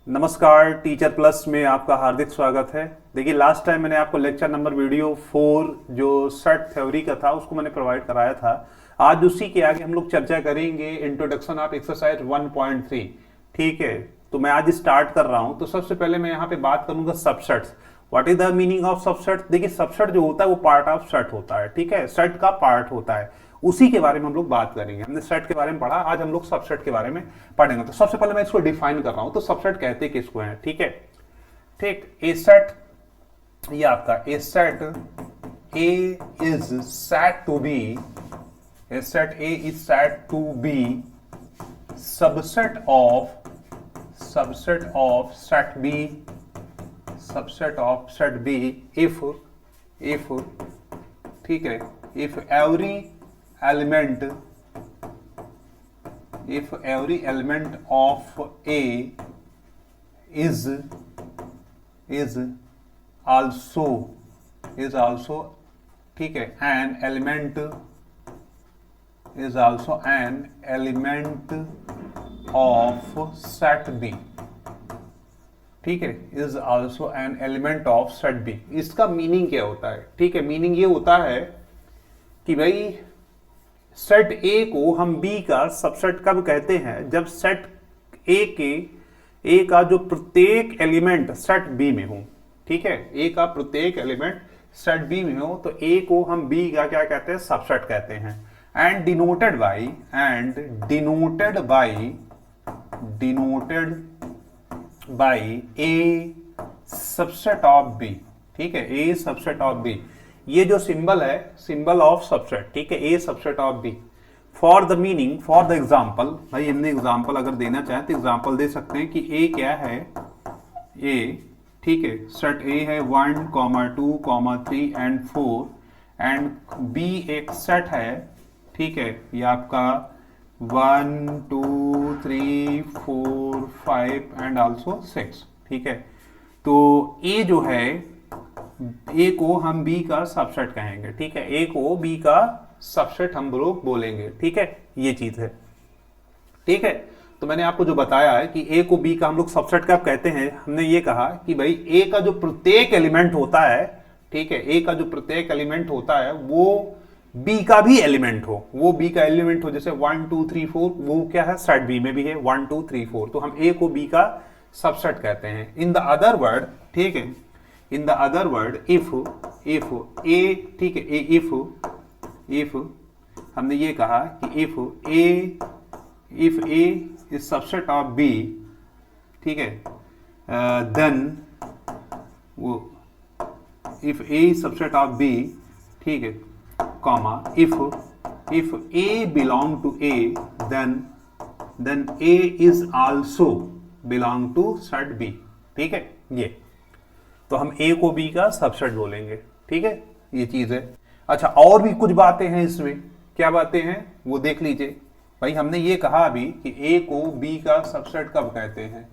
नमस्कार, teacher plus में आपका हार्दिक स्वागत है। देखिए, लास्ट टाइम मैंने आपको लेक्चर नंबर वीडियो 4 जो सेट थ्योरी का था उसको मैंने प्रोवाइड कराया था। आज उसी के आगे हम लोग चर्चा करेंगे इंट्रोडक्शन ऑफ एक्सरसाइज 1.3। ठीक है, तो मैं आज स्टार्ट कर रहा हूं। तो सबसे पहले मैं यहाँ पे बात करूंगा subsets. What is the meaning of subset? देखिए, सबसेट जो होता है वो पार्ट ऑफ सेट होता है। ठीक है, सेट का पार्ट होता है, उसी के बारे में हम लोग बात करेंगे। हमने सेट के बारे में पढ़ा, आज हम लोग सबसेट के बारे में पढ़ेंगे। तो सबसे पहले मैं इसको डिफाइन कर रहा हूं। तो सबसेट कहते किसको हैं? ठीक है, ठीक। ए सेट, ये आपका A set A is set to B, A set A is set to B subset of set B, subset of set B if ठीक है, if every element of A is also ठीक है an element of set B। ठीक है, is also an element of set B। इसका meaning क्या होता है? ठीक है, मीनिंग ये होता है कि भाई सेट ए को हम बी का सबसेट कब कहते हैं? जब सेट ए का जो प्रत्येक एलिमेंट सेट बी में हो। ठीक है, ए का प्रत्येक एलिमेंट सेट बी में हो तो ए को हम बी का क्या कहते हैं? सबसेट कहते हैं। And denoted by A subset of B. ठीक है, ए सबसेट ऑफ बी, ये जो सिंबल है, सिंबल ऑफ सबसेट। ठीक है, A subset of B. For the meaning, for the example, भाई हमने एग्जाम्पल अगर देना चाहें तो एग्जाम्पल दे सकते हैं कि ए क्या है? ए, ठीक है, सेट ए है 1, 2, 3 एंड 4 एंड बी एक सेट है। ठीक है, ये आपका 1, 2, 3, 4, 5 एंड ऑल्सो 6। ठीक है, तो ए जो है, ए को हम बी का सबसेट कहेंगे। ठीक है, ए को बी का सबसेट हम लोग बोलेंगे। ठीक है, ये चीज है। ठीक है, तो मैंने आपको जो बताया है कि ए को बी का हम लोग सबसेट कब कहते हैं, हमने ये कहा कि भाई ए का जो प्रत्येक एलिमेंट होता है, ठीक है, ए का जो प्रत्येक एलिमेंट होता है वो बी का भी एलिमेंट हो, वो बी का एलिमेंट हो। जैसे 1, 2, 3, 4 वो क्या है? सेट बी में भी है 1, 2, 3, 4, तो हम ए को बी का सबसेट कहते हैं। इन द अदर वर्ड, ठीक है, in the other word if A, ठीक है, इफ हमने ये कहा कि if A is subset of B, ठीक है, देन वो if A is subset of B, ठीक है, comma if A belong to A then A is also belong to set B. ठीक है, ये तो हम ए को बी का सबसेट बोलेंगे। ठीक है, ये चीज है। अच्छा, और भी कुछ बातें हैं इसमें। क्या बातें हैं वो देख लीजिए। भाई हमने ये कहा अभी कि ए को बी का सबसेट कब कहते हैं?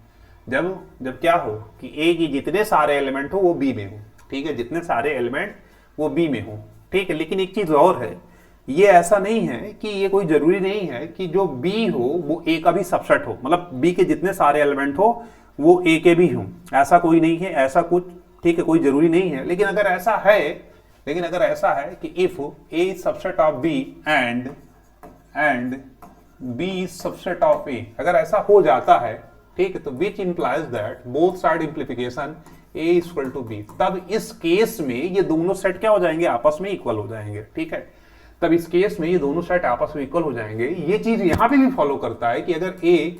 जब क्या हो कि ए की जितने सारे एलिमेंट हो वो बी में हो। ठीक है, जितने सारे एलिमेंट वो बी में हो। ठीक है, लेकिन एक चीज और है, ये ऐसा नहीं है कि ये कोई जरूरी नहीं है कि जो बी हो वो ए का भी सबसेट हो, मतलब बी के जितने सारे एलिमेंट हो वो ए के भी हों, ऐसा कोई नहीं है, ऐसा कुछ, ठीक है, कोई जरूरी नहीं है। लेकिन अगर ऐसा है कि if A is subset of B and B is subset of A, अगर ऐसा हो जाता है, ठीक है, तो which implies that both side implication A is equal to B, तब इस केस में ये दोनों सेट क्या हो जाएंगे? आपस में इक्वल हो जाएंगे। ठीक है, तब इस केस में ये दोनों सेट आपस में इक्वल हो जाएंगे। ये चीज यहां पे भी फॉलो करता है कि अगर ए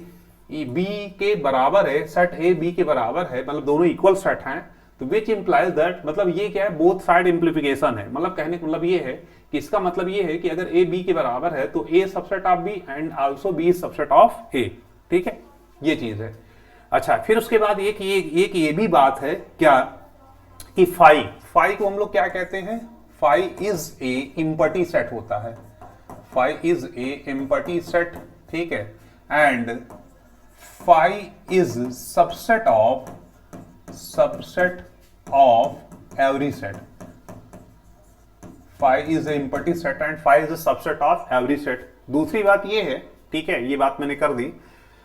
बी के बराबर है, सेट ए बी के बराबर है, मतलब दोनों इक्वल सेट हैं, तो विच इंप्लाइज दैट, मतलब ये क्या है? बोथ साइड इंप्लीकेशन है। मतलब कहने का मतलब ये है कि इसका मतलब ये है कि अगर ए बी के बराबर है तो A subset of B and also B subset of A. ठीक है, ये चीज है। अच्छा, फिर उसके बाद एक ये भी बात है क्या कि फाई को हम लोग क्या कहते हैं? Phi is a empty set होता है। Phi is a empty set. ठीक है, and phi is subset of every set. Phi is a empty set and phi is a subset of every set. दूसरी बात ये है, ठीक है, ये बात मैंने कर दी।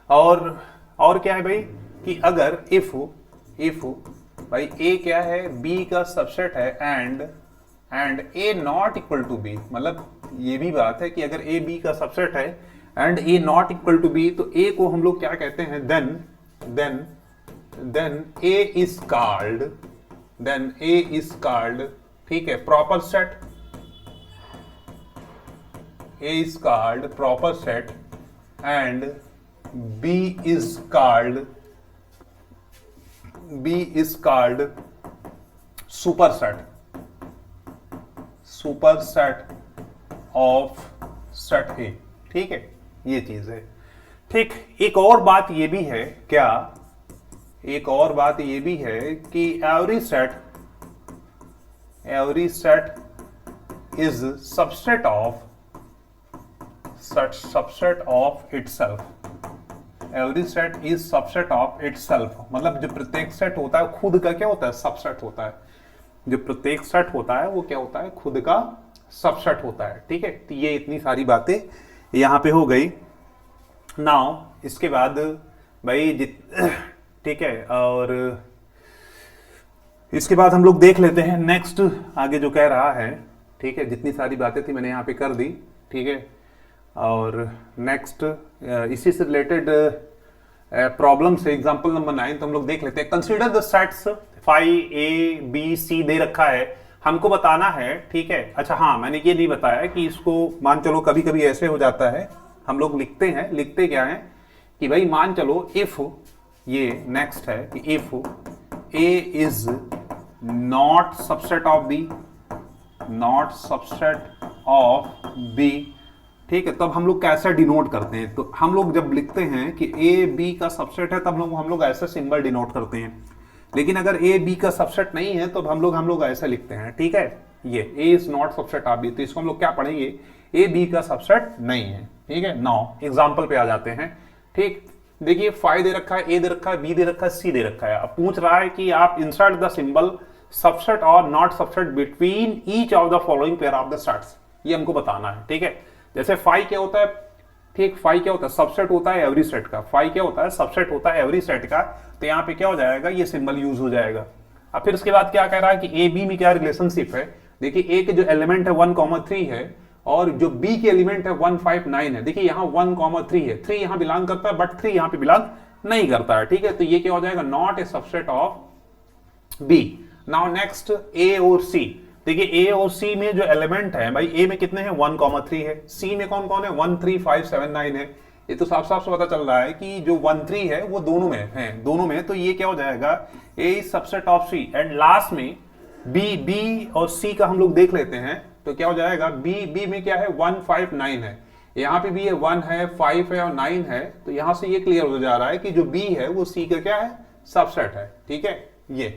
और क्या है भाई कि अगर इफ भाई ए क्या है, बी का सबसेट है and A not equal to B, मतलब ये भी बात है कि अगर ए बी का सबसेट है and A not equal to B, तो ए को हम लोग क्या कहते हैं, देन ए इज कॉल्ड, ठीक है, proper set, A is called proper set and B is called superset of set A, ठीक है, ये चीज है। ठीक, एक और बात ये भी है, क्या, एक और बात ये भी है कि every set is subset of itself, every set is subset of itself, मतलब जो प्रत्येक सेट होता है खुद का क्या होता है, सबसेट होता है। जो प्रत्येक सेट होता है वो क्या होता है, खुद का सबसेट होता है, ठीक है। तो ये इतनी सारी बातें यहां पे हो गई। नाउ इसके बाद भाई ठीक है, और इसके बाद हम लोग देख लेते हैं नेक्स्ट आगे जो कह रहा है, ठीक है। जितनी सारी बातें थी मैंने यहाँ पे कर दी, ठीक है। और नेक्स्ट इसी से रिलेटेड प्रॉब्लम से एग्जांपल नंबर 9 तो हम लोग देख लेते हैं। Consider the sets 5 A B C दे रखा है, हमको बताना है, ठीक है। अच्छा हाँ, मैंने ये नहीं बताया कि इसको मान चलो कभी कभी ऐसे हो जाता है, हम लोग लिखते क्या है कि भाई मान चलो इफ, ये नेक्स्ट है कि if A is not subset of B, ठीक है। तब हम लोग कैसे डिनोट करते हैं, तो हम लोग जब लिखते हैं कि ए बी का सबसेट है तब हम लोग ऐसे सिंबल डिनोट करते हैं। लेकिन अगर ए बी का सबसेट नहीं है तो हम लोग ऐसे लिखते हैं, ठीक है। ये A is not subset of B, तो इसको हम लोग क्या पढ़ेंगे, ए बी का सबसेट नहीं है, ठीक है। नाउ एग्जांपल पे आ जाते हैं, ठीक। देखिए 5 दे रखा है, ए दे रखा है, बी दे रखा है, सी दे रखा है। अब पूछ रहा है कि आप इंसर्ट द सिंबल सबसेट और not subset between each of the following pair of the sets, ये हमको बताना है, ठीक है। जैसे 5 क्या होता है, ठीक, 5 क्या होता है, सबसेट होता है एवरी सेट का, 5 क्या होता है, सबसेट होता है एवरी सेट का। तो यहाँ पे क्या हो जाएगा, ये सिंबल यूज हो जाएगा। अब फिर उसके बाद क्या कह रहा है कि ए बी में क्या रिलेशनशिप है। देखिए ए के जो एलिमेंट है 1,3 है और जो बी के एलिमेंट है 1,5,9 है। देखिए यहाँ 1,3 है, 3 यहाँ बिलोंग करता है बट 3 यहाँ पे बिलोंग नहीं करता है, ठीक है। तो ये क्या हो जाएगा, not A subset of B. Now next A और सी, देखिए ए और सी में जो एलिमेंट है, भाई ए में कितने हैं, 1,3 है, सी में कौन कौन है, 1, 3, 5, 7, 9 है। ये तो साफ साफ से पता चल रहा है कि जो 1, 3 है वो दोनों में है, तो ये क्या हो जाएगा, A is subset of C. And last में बी और सी का हम लोग देख लेते हैं, तो क्या हो जाएगा, बी में क्या है, 1, 5, 9 है, यहाँ पे भी है 1 है, 5 है और 9 है। तो यहां से ये क्लियर हो जा रहा है कि जो बी है वो सी का क्या है, सबसेट है, ठीक है। ये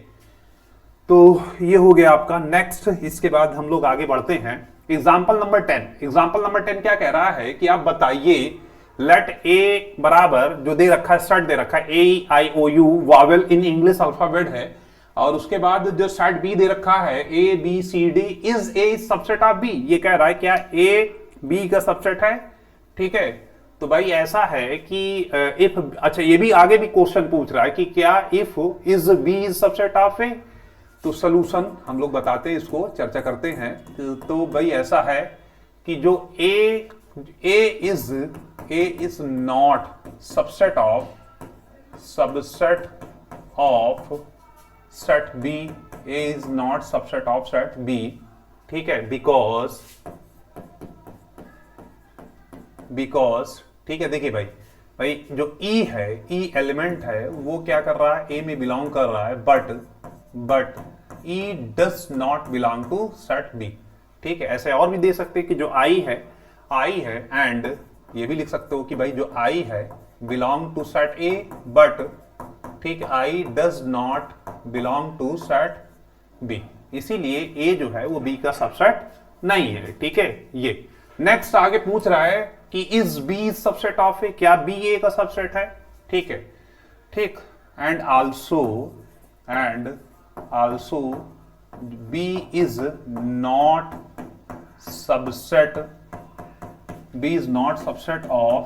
तो ये हो गया आपका। नेक्स्ट इसके बाद हम लोग आगे बढ़ते हैं, एग्जाम्पल नंबर 10। एग्जाम्पल नंबर 10 क्या कह रहा है कि आप बताइए, लेट ए बराबर जो दे रखा है, सेट दे रखा है AEIOU Wavell in English alphabet है, और उसके बाद जो सेट बी दे रखा है ABCD is a subset of B. ये कह रहा है क्या ए बी का सबसेट है, ठीक है। तो भाई ऐसा है कि इफ, अच्छा ये भी आगे भी क्वेश्चन पूछ रहा है कि क्या if is B is subset of A. तो सलूशन हम लोग बताते हैं, इसको चर्चा करते हैं। तो भाई ऐसा है कि जो A is not subset of set B, A is not subset of set B, ठीक है। बिकॉज ठीक है, देखिए भाई जो ई है, ई एलिमेंट है वो क्या कर रहा है, ए में बिलोंग कर रहा है, but E does not belong to set B, ठीक है। ऐसे और भी दे सकते हैं कि जो I है एंड ये भी लिख सकते हो कि भाई जो I है belong to set A, but ठीक I does not belong to set B, इसीलिए A जो है वो B का सबसेट नहीं है, ठीक है। ये नेक्स्ट आगे पूछ रहा है कि इज B सबसेट ऑफ ए, क्या B A का सबसेट है, ठीक है, ठीक। And also B is not subset of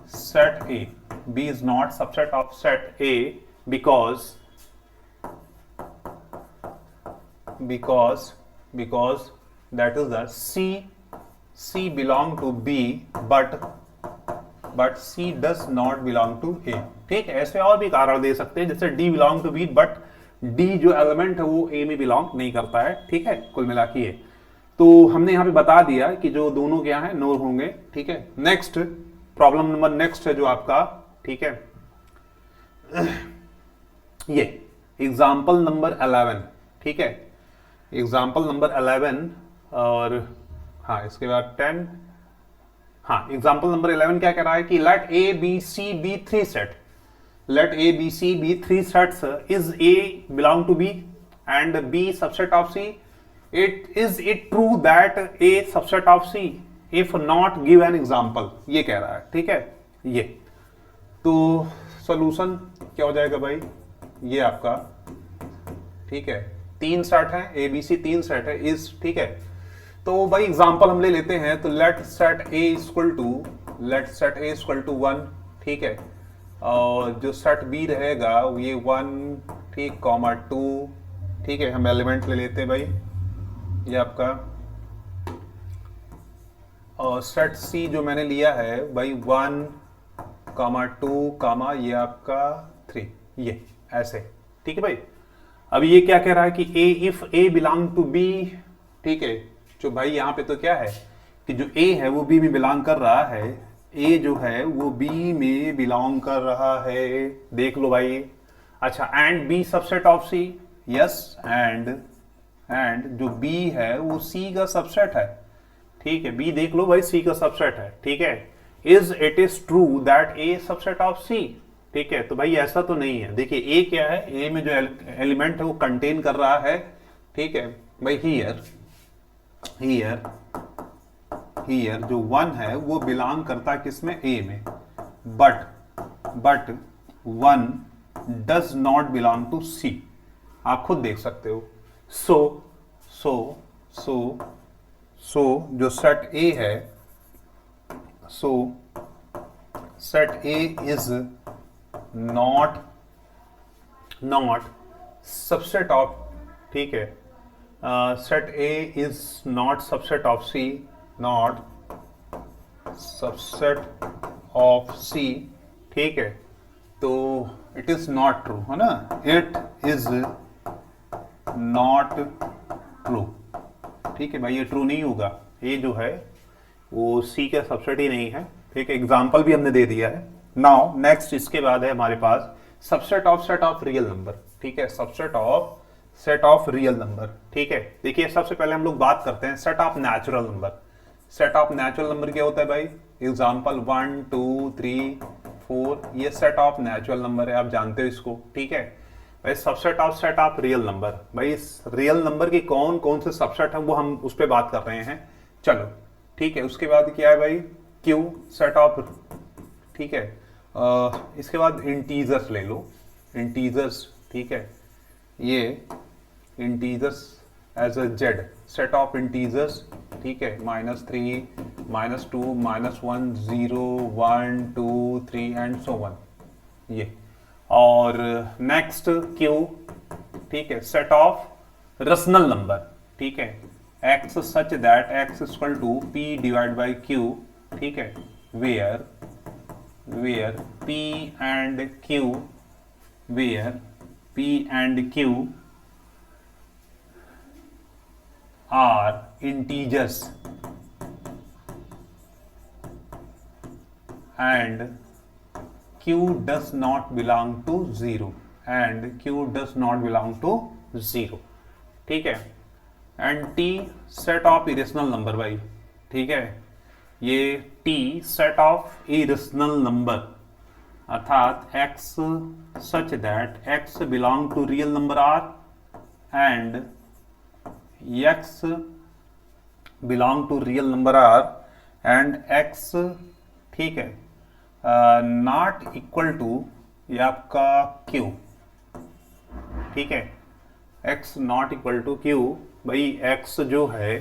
set A, B is not subset of set A because that is the C belong to B but C does not belong to A। ठीक है, ऐसे और भी कारण दे सकते हैं, जैसे D belong to B but D जो एलिमेंट है वो A में बिलोंग नहीं करता है। ठीक है, कुल मिला के ये तो हमने यहाँ पे बता दिया कि जो दोनों क्या है नो होंगे। ठीक है, नेक्स्ट प्रॉब्लम नंबर नेक्स्ट है जो आपका, ठीक है, ये एग्जाम्पल नंबर 11। ठीक है, एग्जाम्पल नंबर 11 और हाँ इसके बाद 10। हाँ, एग्जाम्पल नंबर 11 क्या कह रहा है कि let A B C be 3 set, let A B C be 3 sets, is A belong to B and B subset of C, is it true that A subset of C, if not give an example, ये कह रहा है। ठीक है, ये तो solution क्या हो जाएगा भाई, ये आपका, ठीक है, 3 सेट है, ए बी सी 3 सेट है इस। ठीक है, तो भाई एग्जांपल हम ले लेते हैं, तो let set A equal to 1। ठीक है, और जो सेट बी रहेगा ये 1, ठीक, कॉमा 2। ठीक है, हम एलिमेंट ले लेते हैं भाई, ये आपका, और सेट सी जो मैंने लिया है भाई 1, कॉमा 2, कॉमा ये आपका 3, ये ऐसे। ठीक है भाई, अब ये क्या कह रहा है कि A if A belong to B. ठीक है, जो भाई यहाँ पे तो क्या है कि जो ए है वो बी में बिलोंग कर रहा है, ए जो है वो बी में बिलोंग कर रहा है, देख लो भाई। अच्छा, and B subset of C, yes, and जो बी है वो सी का सबसेट है। ठीक है, बी देख लो भाई सी का सबसेट है। ठीक है, it is true that A subset of C. ठीक है, तो भाई ऐसा तो नहीं है। देखिए ए क्या है, ए में जो एलिमेंट है वो कंटेन कर रहा है। ठीक है भाई, हियर जो 1 है वो बिलोंग करता है किसमें, ए में, but 1 does not belong to C, आप खुद देख सकते हो। सो जो सेट ए है, so set A is not subset of, ठीक है, set A is not subset of C, not subset of C. ठीक है, तो इट इज नॉट ट्रू, है ना, इट इज नॉट ट्रू। ठीक है भाई, ये ट्रू नहीं होगा, ये जो है वो सी का सबसेट ही नहीं है। ठीक है, एग्जाम्पल भी हमने दे दिया है। नाउ नेक्स्ट इसके बाद है हमारे पास subset of set of real number. ठीक है, subset of set of real number. ठीक है, देखिए सबसे पहले हम लोग बात करते हैं set of natural number. Set of natural number क्या होता है भाई, एग्जाम्पल 1 2 3 4, ये सेट ऑफ नेचुरल नंबर है, आप जानते हो इसको। ठीक है भाई, subset of set of real number, भाई इस रियल नंबर की कौन कौन से सबसेट है वो हम उस पर बात कर रहे हैं। चलो ठीक है, उसके बाद क्या है भाई, क्यू सेट ऑफ। ठीक है, इसके बाद इंटीजर्स ले लो, इंटीजर्स। ठीक है, ये integers as a Z, set of integers. ठीक है, -3 -2 -1 0 1 2 3 एंड सो वन, ये। और नेक्स्ट क्यू, ठीक है, सेट ऑफ रेशनल नंबर। ठीक है, X such that X equal to P divide by Q. ठीक है, where P and Q, where P and Q are integers and Q does not belong to 0, and Q does not belong to 0। ठीक है, and T set of irrational number भाई। ठीक है, ये T set of irrational number, अर्थात x such that x belong to real number R and x belong to real number R and x, ठीक है, not equal to ये आपका Q। ठीक है, x not equal to Q, भाई x जो है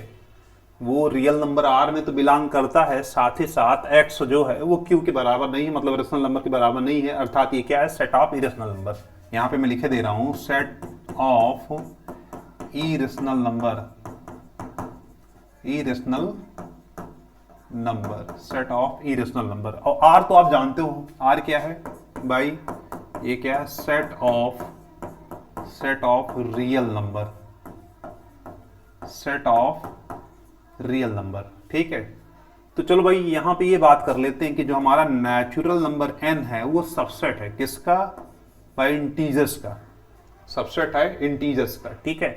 वो रियल नंबर आर में तो बिलोंग करता है, साथ ही साथ एक्स जो है वो क्यू के बराबर नहीं है, मतलब रेशनल नंबर के बराबर नहीं है, अर्थात ये क्या है, सेट ऑफ इरेशनल नंबर। यहाँ पे मैं लिखे दे रहा हूँ set of irrational number, irrational number, set of irrational number. और आर तो आप जानते हो, आर क्या है भाई, ये क्या है, set of real number, set of real number, ठीक है। तो चलो भाई यहां पे ये बात कर लेते हैं कि जो हमारा नेचुरल नंबर n है वो सबसेट है किसका भाई, इंटीजर्स का, सबसेट है इंटीजर्स का, ठीक है।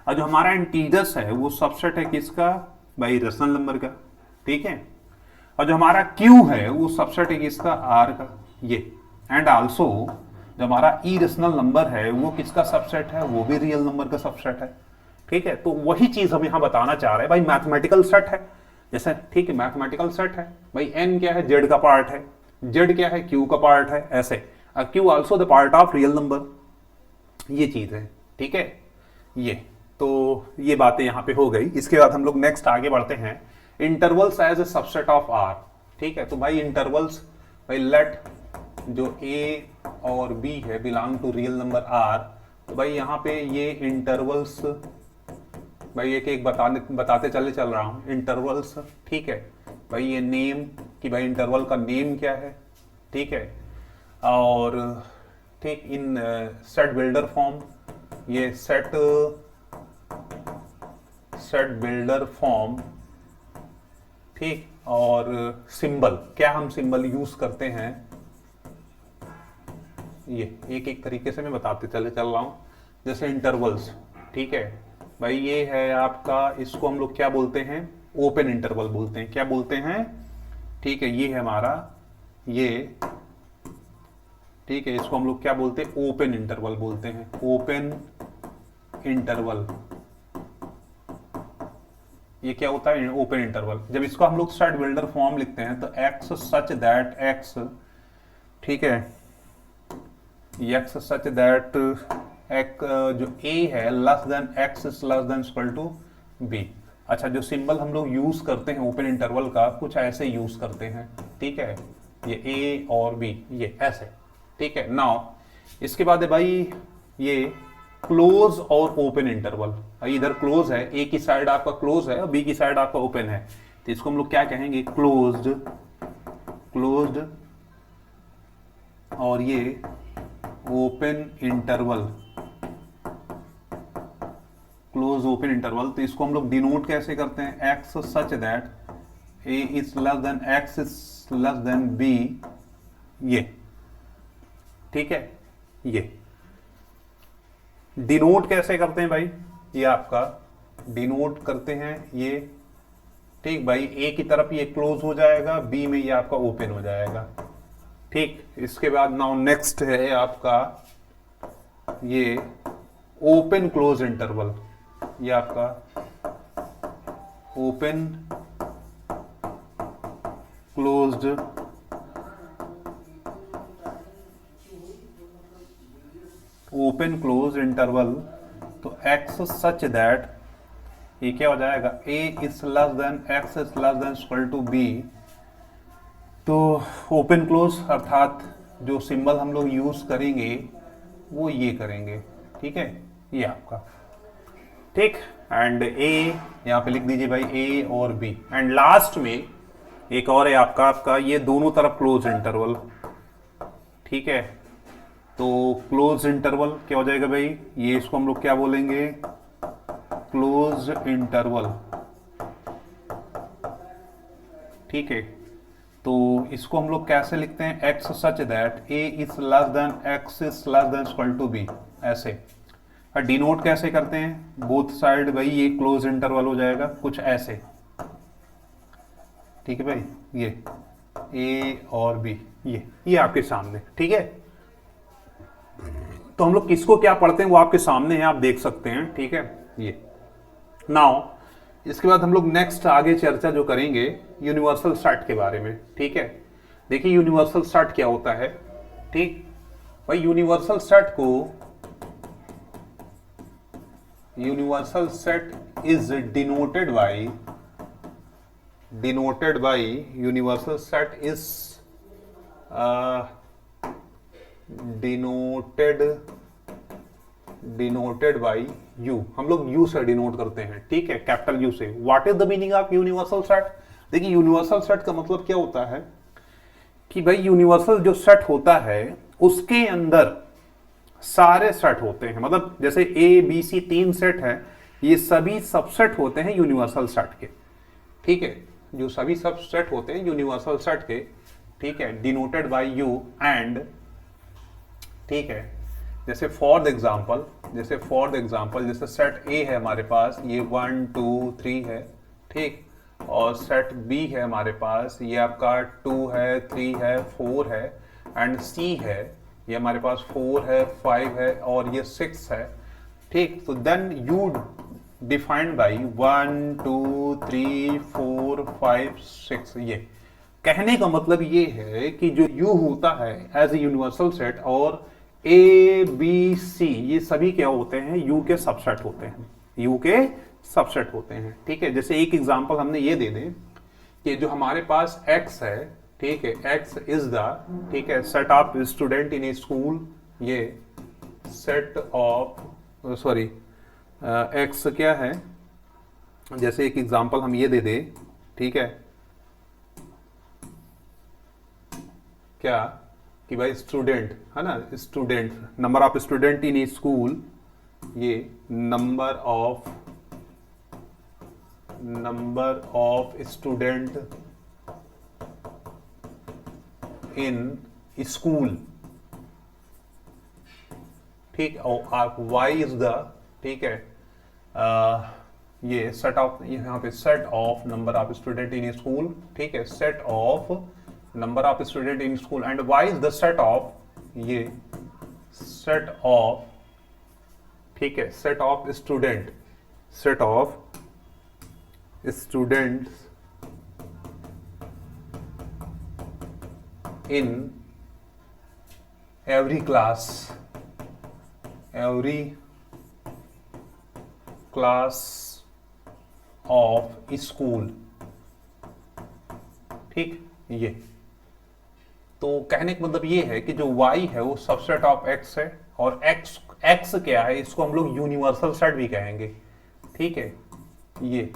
और जो हमारा इंटीजर्स है वो सबसेट है किसका भाई, रेशनल नंबर का, ठीक है। और जो हमारा q है वो सबसेट है किसका, r का, ये। एंड आल्सो जो हमारा इरेशनल नंबर है वो किसका सबसेट है, वो भी रियल नंबर का सबसेट है, ठीक है। तो वही चीज हम यहां बताना चाह रहे हैं भाई, मैथमेटिकल सेट है जैसे, ठीक है, मैथमेटिकल सेट है भाई, n क्या है, z का पार्ट है, z क्या है, q का पार्ट है, ऐसे q also the part of real number, ये चीज है, ठीक है। ये तो ये बातें यहां पे हो गई। इसके बाद हम लोग नेक्स्ट आगे बढ़ते हैं, intervals as a subset of r, ठीक है। तो भाई इंटरवल्स, भाई लेट जो a और b है belong to real number r, तो भाई यहाँ पे ये इंटरवल्स भाई एक एक बताते चल रहा हूँ, इंटरवल्स, ठीक है भाई। ये नेम कि भाई इंटरवल का नेम क्या है, ठीक है। और ठीक इन सेट बिल्डर फॉर्म, ये सेट बिल्डर फॉर्म, ठीक। और सिंबल, क्या हम सिंबल यूज करते हैं, ये एक एक तरीके से मैं बताते चल रहा हूं। जैसे इंटरवल्स, ठीक है भाई, ये है आपका, इसको हम लोग क्या बोलते हैं, ओपन इंटरवल बोलते हैं, क्या बोलते हैं, ठीक है। ये है हमारा ये, ठीक है, इसको हम लोग क्या बोलते हैं, ओपन इंटरवल बोलते हैं, ओपन इंटरवल। ये क्या होता है, ओपन इंटरवल। जब इसको हम लोग सेट बिल्डर फॉर्म लिखते हैं तो एक्स सच दैट एक्स, ठीक है, एक्स सच दैट एक जो a है less than x is less than equal to b। अच्छा, जो सिंबल हम लोग यूज करते हैं ओपन इंटरवल का, कुछ ऐसे यूज करते हैं, ठीक है, ये a और b, ये ऐसे, ठीक है। नाउ इसके बाद है भाई ये क्लोज और ओपन इंटरवल। इधर क्लोज है, a की साइड आपका क्लोज है और b की साइड आपका ओपन है, तो इसको हम लोग क्या कहेंगे, क्लोज्ड, क्लोज्ड, और ये open interval, close open interval. तो इसको हम लोग डिनोट कैसे करते हैं, X such that A is less than X is less than B, ये, ठीक है। ये डिनोट कैसे करते हैं भाई, ये आपका डिनोट करते हैं ये, ठीक भाई, ए की तरफ ये क्लोज हो जाएगा, बी में ये आपका ओपन हो जाएगा, ठीक। इसके बाद नाउ नेक्स्ट है आपका ये ओपन क्लोज इंटरवल, ये आपका open closed, open close interval. तो एक्स सच दैट, ये क्या हो जाएगा, a is less than x is less than equal to b। तो ओपन क्लोज अर्थात जो सिंबल हम लोग यूज करेंगे वो ये करेंगे, ठीक है, ये आपका, ठीक। एंड a यहां पे लिख दीजिए भाई, a और b। एंड लास्ट में एक और है आपका ये दोनों तरफ क्लोज इंटरवल, ठीक है। तो क्लोज इंटरवल क्या हो जाएगा भाई, ये इसको हम लोग क्या बोलेंगे, क्लोज इंटरवल, ठीक है। तो इसको हम लोग कैसे लिखते हैं, X such that a is less than x is less than equal to b, ऐसे। और डिनोट कैसे करते हैं, बोथ साइड भाई ये क्लोज इंटरवल हो जाएगा कुछ ऐसे, ठीक है भाई, ये a और b, ये आपके सामने, ठीक है। तो हम लोग किसको क्या पढ़ते हैं वो आपके सामने है, आप देख सकते हैं, ठीक है। ये नाउ इसके बाद हम लोग नेक्स्ट आगे चर्चा जो करेंगे यूनिवर्सल सेट के बारे में, ठीक है। देखिए यूनिवर्सल सेट क्या होता है, ठीक भाई। यूनिवर्सल सेट को, universal set is denoted by denoted by universal set is denoted by u, हम लोग u से डिनोट करते हैं, ठीक है, कैपिटल यू से। What is the meaning of universal set? देखिए यूनिवर्सल सेट का मतलब क्या होता है कि भाई यूनिवर्सल जो सेट होता है उसके अंदर सारे सेट होते हैं, मतलब जैसे ए बी सी 3 सेट है, ये सभी सबसेट होते हैं यूनिवर्सल सेट के, ठीक है, जो सभी सबसेट होते हैं यूनिवर्सल सेट के, ठीक है, डिनोटेड बाय यू एंड, ठीक है, जैसे फॉर द एग्जांपल जैसे सेट ए है हमारे पास, ये 1 2 3 है, ठीक, और सेट बी है हमारे पास, ये आपका 2 है 3 है 4 है, एंड सी है, ये हमारे पास 4 है 5 है और ये 6 है, ठीक। तो देन यू डिफाइंड बाई 1 2 3 4 5 6। ये कहने का मतलब ये है कि जो यू होता है एज ए यूनिवर्सल सेट और ए बी सी ये सभी क्या होते हैं, यू के सबसेट होते हैं, यू के सबसेट होते हैं, ठीक है। जैसे एक एग्जांपल हमने ये दे दें कि जो हमारे पास x है, ठीक है, x इज द, ठीक है, set of student in a school, ये सेट ऑफ सॉरी x क्या है, जैसे एक एग्जांपल हम ये दे दें, ठीक है, क्या कि भाई स्टूडेंट है ना, student, number of student in a school, ये number of student in school, ठीक, और y इज द, ठीक है, ये सेट ऑफ, यहाँ पे set of number of student in school, ठीक है, set of number of student in school and y is the set of, ये सेट ऑफ, ठीक है, set of students in every class of school, ठीक। ये तो कहने का मतलब ये है कि जो y है वो सबसेट ऑफ x है, और x क्या है, इसको हम लोग यूनिवर्सल सेट भी कहेंगे, ठीक है, ये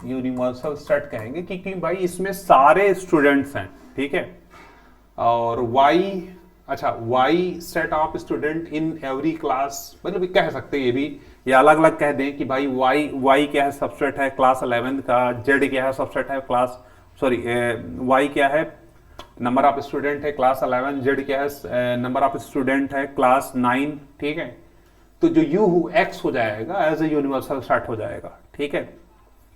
यूनिवर्सल सेट कहेंगे क्योंकि भाई इसमें सारे स्टूडेंट्स हैं, ठीक है, और y, अच्छा, y set of student in every class, मतलब कह सकते हैं ये भी, या अलग अलग कह दें कि भाई y क्या है, सबसेट है क्लास 11 का, z क्या है, सबसेट है क्लास, सॉरी y क्या है, नंबर ऑफ स्टूडेंट है क्लास 11, z क्या है, नंबर ऑफ स्टूडेंट है क्लास 9, ठीक है। तो जो u x हो जाएगा एज ए यूनिवर्सल सेट हो जाएगा, ठीक है।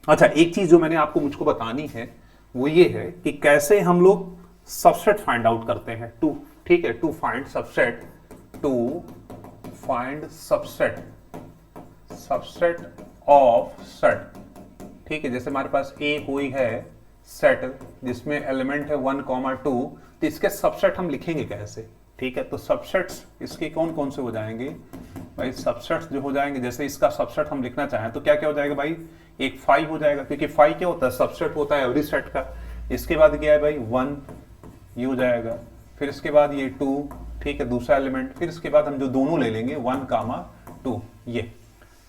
अच्छा, एक चीज जो मैंने आपको मुझको बतानी है वो ये है कि कैसे हम लोग सबसेट फाइंड आउट करते हैं, टू, ठीक है, to find subset of set, ठीक है। जैसे हमारे पास ए कोई है सेट जिसमें एलिमेंट है 1, 2, तो इसके सबसेट हम लिखेंगे कैसे, ठीक है। तो सबसेट्स इसके कौन कौन से हो जाएंगे भाई, सबसेट्स जो हो जाएंगे, जैसे इसका सबसेट हम लिखना चाहें तो क्या क्या हो जाएगा भाई, एक 5 हो जाएगा, क्योंकि 5 क्या होता है, सबसेट होता है एवरी सेट का। इसके बाद क्या है भाई 1, ये हो जाएगा, फिर इसके बाद ये 2, ठीक है, दूसरा एलिमेंट, फिर इसके बाद हम जो दोनों ले लेंगे 1, 2, ये,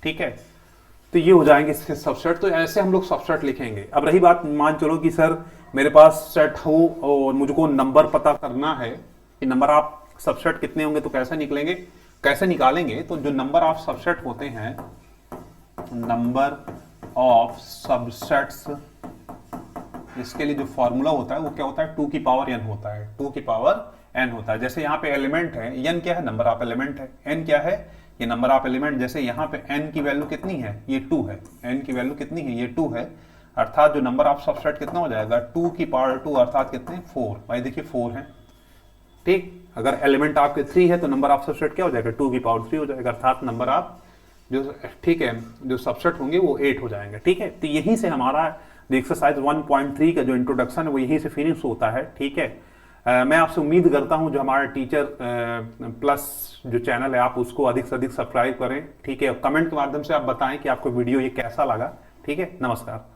ठीक है। तो ये हो जाएंगे इसके सबसेट। तो ऐसे हम लोग सबसेट लिखेंगे। अब रही बात, मान चलो कि सर मेरे पास सेट हो और मुझको नंबर पता करना है कि नंबर ऑफ सबसेट कितने होंगे, तो कैसे निकालेंगे, तो जो नंबर ऑफ सबसेट होते हैं, नंबर ऑफ सबसेट्स, इसके लिए जो फॉर्मूला होता है वो क्या होता है, 2 की पावर n होता है, 2 की पावर n होता है। जैसे यहाँ पे एलिमेंट है, n क्या है, नंबर ऑफ एलिमेंट है, n क्या है, ये नंबर ऑफ एलिमेंट। जैसे यहाँ पे n की वैल्यू कितनी है, ये 2 है, n की वैल्यू कितनी है, ये 2 है, अर्थात जो नंबर ऑफ सबसेट कितना हो जाएगा, 2 की पावर 2, अर्थात कितने, 4। भाई देखिए 4 है, ठीक। अगर एलिमेंट आपके 3 है तो नंबर ऑफ सबसेट क्या हो जाएगा, 2 की पावर 3 हो जाएगा, अर्थात नंबर ऑफ जो, ठीक है, जो सबसेट होंगे वो 8 हो जाएंगे, ठीक है। तो यहीं से हमारा एक्सरसाइज 1.3 का जो इंट्रोडक्शन है वो यहीं से फिनिश होता है, ठीक है। मैं आपसे उम्मीद करता हूं जो हमारा टीचर प्लस जो चैनल है आप उसको अधिक से अधिक सब्सक्राइब करें, ठीक है। कमेंट के माध्यम से आप बताएं कि आपको वीडियो ये कैसा लगा, ठीक है, नमस्कार।